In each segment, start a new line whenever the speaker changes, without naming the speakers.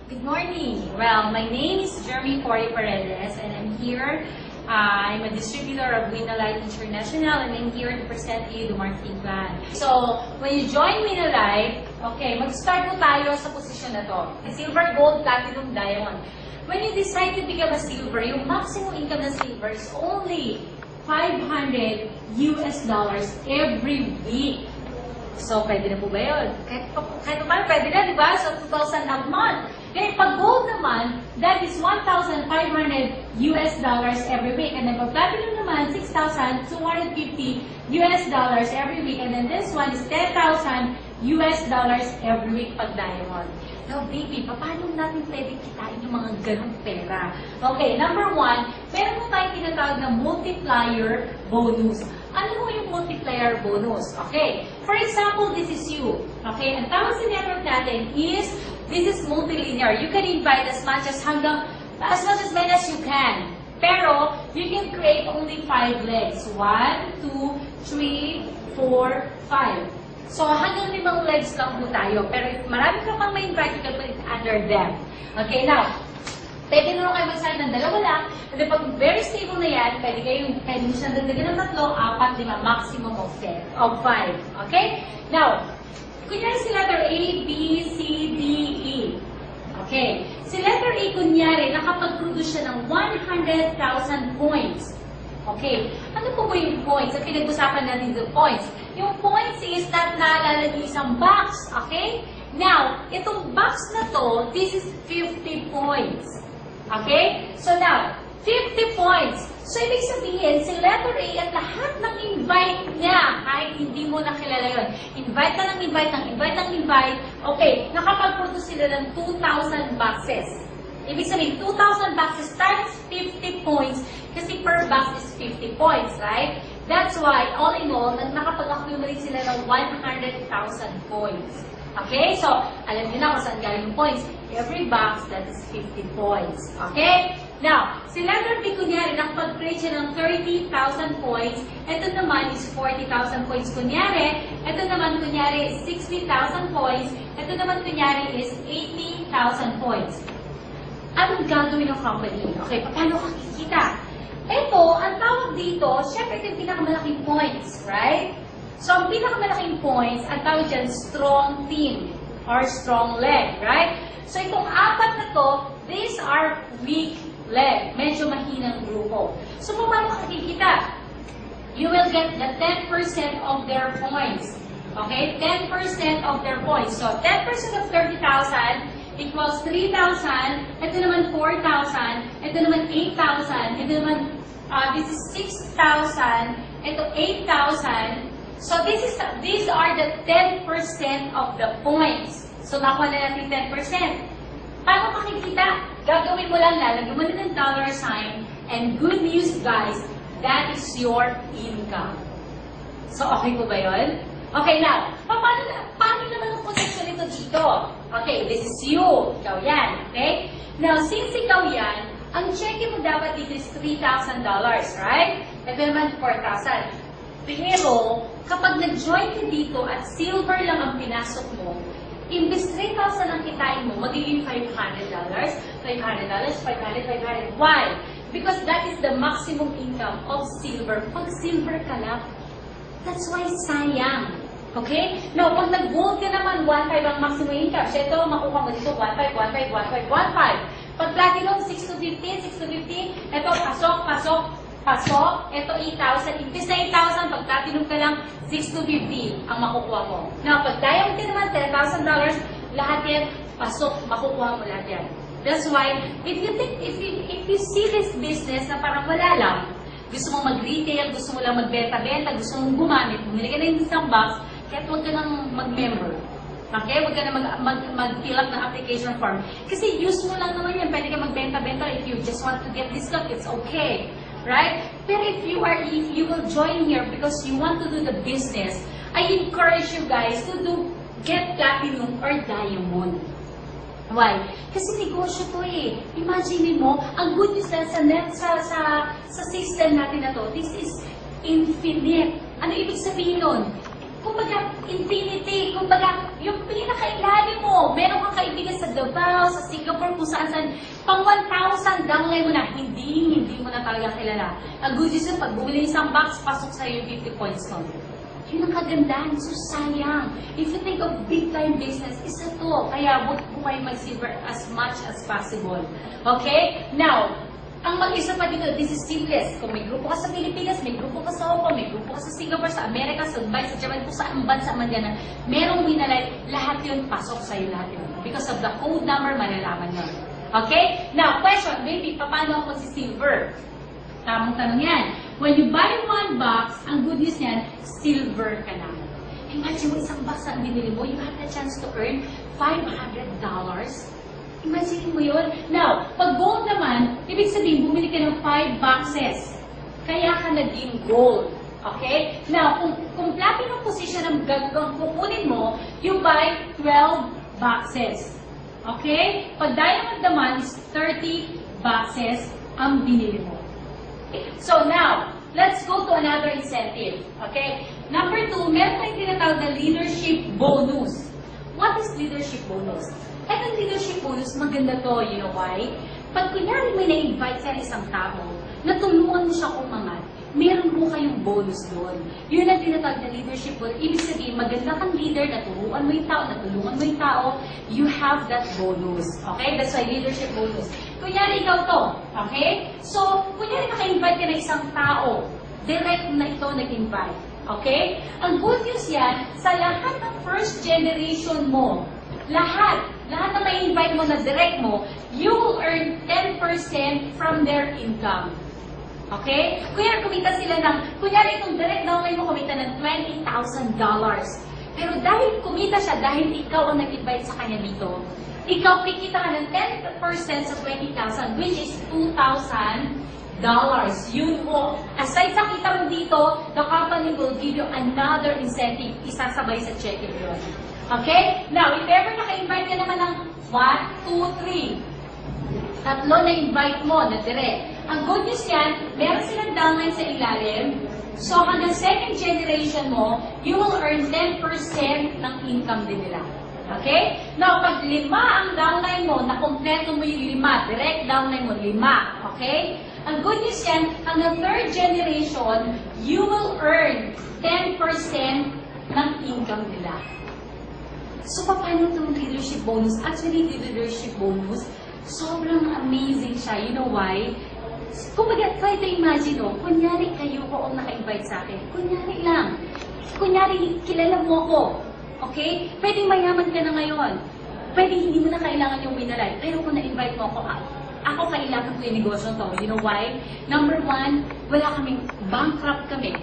Good morning. Well, my name is Jeremy Cory Paredes and I'm here. I'm a distributor of Winalight International and I'm here to present to you the marketing plan. So, when you join Winalight, okay, mag-start po tayo sa posisyon na to. Silver, gold, platinum, diamond. When you decide to become a silver, yung maximum income ng silver is only $500 every week. So, pwede na po ba yun? Kahit naman, pwede na, di ba? So, 2,000 a month. Kaya pag gold naman, that is $1,500 every week. And then pag platinum naman, $6,250 every week. And then this one is $10,000 every week pag diamond. Now, baby, paano natin pwede kitain yung mga ganong pera? Okay, number one, meron mo tayong tinatawag na multiplier bonus. Ano mo yung multiplier bonus? Okay, for example, this is you. Okay, ang tawag sa network natin is, this is multilinear. You can invite as much as many as you can. Pero, you can create only 5 legs. 1, 2, 3, 4, 5. So, hanggang 5 legs lang po tayo. Pero if marami ka pang ma-invite, you can put it under them. Okay, now, pwede na kayo mag-sign ng 2 lang. And then, pag very stable na yan, pwede mo siya dagdagan ng 3, 4, 5, maximum of 5. Okay? Now, kunyari si letter A, B, C, D, E. Okay. Si letter A, kunyari, nakapag-produce siya ng 100,000 points. Okay. Ano po ba yung points? Ang pinag-usapan natin yung points. Yung points is that naalala niyo isang box. Okay? Now, itong box na to, this is 50 points. Okay? So now, 50 points. So, ibig sabihin, si letter A at lahat ng invite niya, kahit hindi mo nakilala yun, invite ka ng invite, okay, nakapag-produce sila ng 2,000 boxes. Ibig sabihin, 2,000 boxes times 50 points, kasi per box is 50 points, right? That's why, all in all, nakapag-accumulate sila ng 100,000 points. Okay? So, alam niyo na kung saan galing yung points. Every box, that is 50 points. Okay? Now, si letter B, kunyari, nakapag-create siya ng 30,000 points. Ito naman is 40,000 points, kunyari. Ito naman, kunyari, is 60,000 points. Ito naman, kunyari, is 80,000 points. Anong gagawin ng company? Okay, paano kakikita? Ito, ang tawag dito, syempre ito yung pinakamalaking points, right? So, ang pinakamalaking points, ang tawag dyan, strong team or strong leg, right? So, itong 4 na to, these are weak leg. Medyo mahinang grupo. So, paano makikita? You will get the 10% of their points. Okay? 10% of their points. So, 10% of 30,000 equals 3,000. Ito naman 4,000. Ito naman 8,000. Ito naman, this is 6,000. Ito 8,000. So, these are the 10% of the points. So, nakuha na natin 10%. Paano makikita? Gagawin mo lang, lalagyan mo na ng $sign. And good news, guys, that is your income. So, okay po ba yun? Okay, now, paano naman ang position ito dito? Okay, this is you. Ikaw yan. Okay? Now, since ikaw yan, ang check mo dapat dito is $3,000, right? Ito naman, 4,000. Pero, kapag nag-join ka dito at silver lang ang pinasok mo, imbes 3,000 ang kitain mo, magiging $500. Why? Because that is the maximum income of silver. Pag silver ka lang, that's why sayang. Okay? Now, pag nag-gold ka naman, 1,500 ang maximum income. So, ito, makuha mo dito, 1,500, 1,500, 1,500. Pag platinum, 6,250, 6,250. Ito, pasok. Ito, 8,000. Imbes na 8,000, pag platinum ka lang, 6,250 ang makukuha mo. Now, pag diamond ka naman, $10,000, lahat yan, pasok, makukuha mo lahat yan. That's why, if you see this business na parang wala lang, gusto mong mag-retail, gusto mo lang magbenta-benta, gusto mong gumamit, bumili ka ng isang box, kahit huwag ka nang mag-member. Okay? Huwag ka na mag-fill up ng application form. Kasi use mo lang naman yan. Pwede ka magbenta-benta if you just want to get discount, it's okay. Right? Pero if you will join here because you want to do the business, I encourage you guys to get platinum or diamond. Why? Kasi negosyo to eh. Imagine mo, ang good news sa system natin na to, this is infinite. Ano ibig sabihin nun? Kumbaga, infinity. Kumbaga, yung pinakailalim mo, mo, meron kang kaibigan sa Davao, sa Singapore, kung saan pang 1,000 downline mo na, hindi mo na talaga kilala. Ang good news yun, pag bumili isang box, pasok sa'yo yung 50 points mo. Yun ang kagandahan, so sayang. If you think of big time business, isa to. Kaya huwag po kayo mag-silver as much as possible. Okay? Now, ang mag-isa pa dito, this is seamless. Kung may grupo ka sa Pilipinas, may grupo ka sa Hong Kong, may grupo ka sa Singapore, sa Amerika, sa Dubai, sa Japan, kung saan bansa man yan, merong winalay, lahat yun, pasok sa'yo lahat yun. Because of the code number, malalaman yun. Okay? Now, question, maybe, paano ako si silver? Tamang tanong yan. When you buy one box, ang good news yan, silver ka na. Imagine mo isang box ang binili mo, you have the chance to earn $500. Imagine mo yun. Now, pag gold naman, ibig sabihin, bumili ka ng 5 boxes. Kaya ka naging gold. Okay? Now, kung platinum position ang gagawang kukunin mo, you buy 12 boxes. Okay? Pag diamond naman is 30 boxes ang binili mo. So now, let's go to another incentive. Okay? Number 2, meron tayong tinatawag na leadership bonus. What is leadership bonus? At ang leadership bonus, maganda to, you know why? Pag kunyari may na-invite sa isang tao, natulungan mo siya umangat, meron po kayong bonus doon. Yun ang tinatawag na leadership bonus. Ibig sabihin, maganda kang leader, naturuan mo yung tao, natulungan mo yung tao, you have that bonus. Okay? That's why leadership bonus. Kunyari ikaw to. Okay? So, kunyari naka-invite ka na isang tao, direct na ito nag-invite. Okay? Ang good news yan, sa lahat ng first generation mo, lahat na may invite mo na direct mo, you will earn 10% from their income. Okay? Kunyari kumita sila ng, kunyari itong direct downline mo kumita ng $20,000. Pero dahil kumita siya, dahil ikaw ang nag-invite sa kanya dito, ikaw kikita ka ng 10% sa 20,000, which is $2,000. Yun po. Aside sa kita mo dito, the company will give you another incentive. Isasabay sa check-in yun. Okay? Now, if ever naka-invite ka naman ng 1, 2, 3, tatlo na invite mo na direct. Ang good news yan, meron silang downline sa ilalim. So, hanggang second generation mo, you will earn 10% ng income din nila. Okay? Now, pag 5 ang downline mo, nakompleto mo yung 5, direct downline mo, 5. Okay? Ang good news yan, hanggang third generation, you will earn 10% ng income nila. So, paano itong leadership bonus? Actually, the leadership bonus, sobrang amazing siya. You know why? Kumbaga, try to imagine, kunyari kayo ko ang naka-invite sa akin. Kunyari lang. Kunyari, kilala mo ako. Okay? Pwedeng mayaman ka na ngayon. Pwedeng hindi mo na kailangan yung winalay. Pero kung na-invite mo ako kailangan ko yung negosyo to. You know why? Number 1, wala kaming, bankrupt kami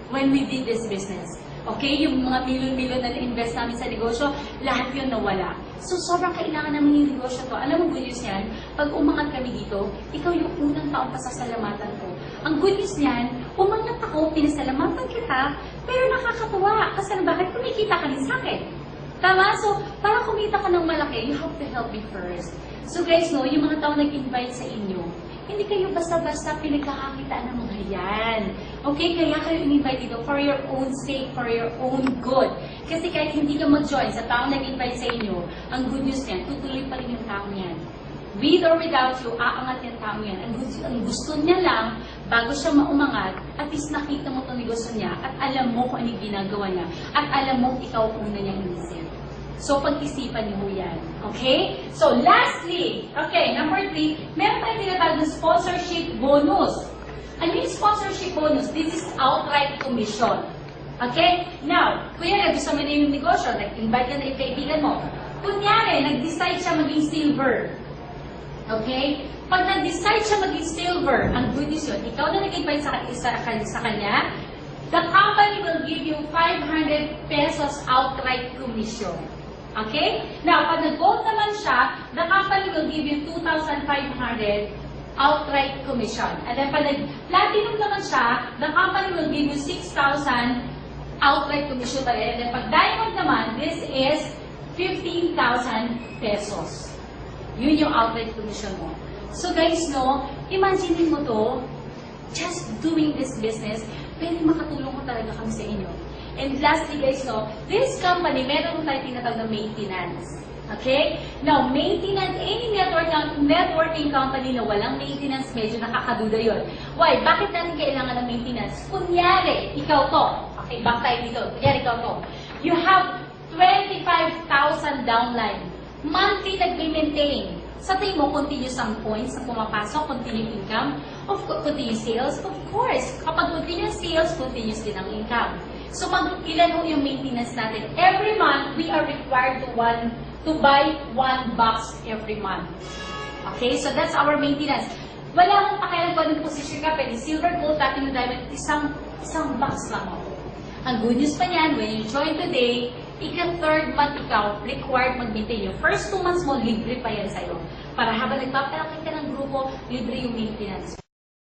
when we did this business. Okay, yung mga milyon-milyon na na-invest namin sa negosyo, lahat yun nawala. So, sobrang kailangan namin yung negosyo to. Alam mo, good news yan, pag umangat kami dito, ikaw yung unang taong pasasalamatan ko. Ang good news yan, umangat ako, pinasalamatan kita, pero nakakatuwa. Kasi bakit kumikita ka rin sa akin? Tama? So, para kumita ka ng malaki, you have to help me first. So guys, no, yung mga taong nag-invite sa inyo, hindi kayo basta-basta pinagkakakitaan ng mga yan. Okay? Kaya kayo in-invite dito for your own sake, for your own good. Kasi kahit hindi ka mag-join sa taong nag-invite sa inyo, ang good news niyan, tutuloy pa rin yung taong yan. With or without you, aangat yung taong yan. Ang gusto niya lang, bago siya maumangat, at least nakita mo itong negosyo niya, at alam mo kung anong ginagawa niya, at alam mo ikaw una niyang inisip. So, pag-isipan niyo yan. Okay? So, lastly, okay, number 3, meron tayong tinatawag na sponsorship bonus. Ano yung sponsorship bonus? This is outright commission. Okay? Now, kunyari, gusto mo na yung negosyo, nag-invite ka na yung kaibigan mo. Kunyari, nag-decide siya maging silver. Okay? Pag nag-decide siya maging silver, ang good news yun, ikaw na nag-invite sa kanya, the company will give you 500 pesos outright commission. Okay? Now, pag nag-gold naman siya, the company will give you 2,500 outright commission. And then, pag nag-platinum naman siya, the company will give you 6,000 outright commission. And then, pag diamond naman, this is 15,000 pesos. Yun yung outright commission mo. So, guys, no, imagine mo to, just doing this business, pwede makatulong ko talaga kami sa inyo. And lastly guys, no, this company, meron tayong tinatawag na maintenance. Okay? Now, maintenance, any networking company na walang maintenance, medyo nakakaduda yun. Why? Bakit natin kailangan ng maintenance? Kunyari, ikaw to. Okay, back tayo dito. Kunyari, ikaw to. You have 25,000 downline. Monthly nag-maintain. Sa tingin mo, continuous ang points na pumapasok, continuous income, continuous sales. Of course, kapag continuous sales, continuous din ang income. So, ilan ho yung maintenance natin? Every month, we are required to buy one box every month. Okay? So, that's our maintenance. Wala akong pakialam kung anong position ka, pwede silver, gold, platinum, diamond, isang box lang ako. Ang good news pa niyan, when you join today, ika-third month ikaw, required mag-maintain. Yung first 2 months mo, libre pa yan sa'yo. Para habang nagpapalaki ka ng grupo, libre yung maintenance.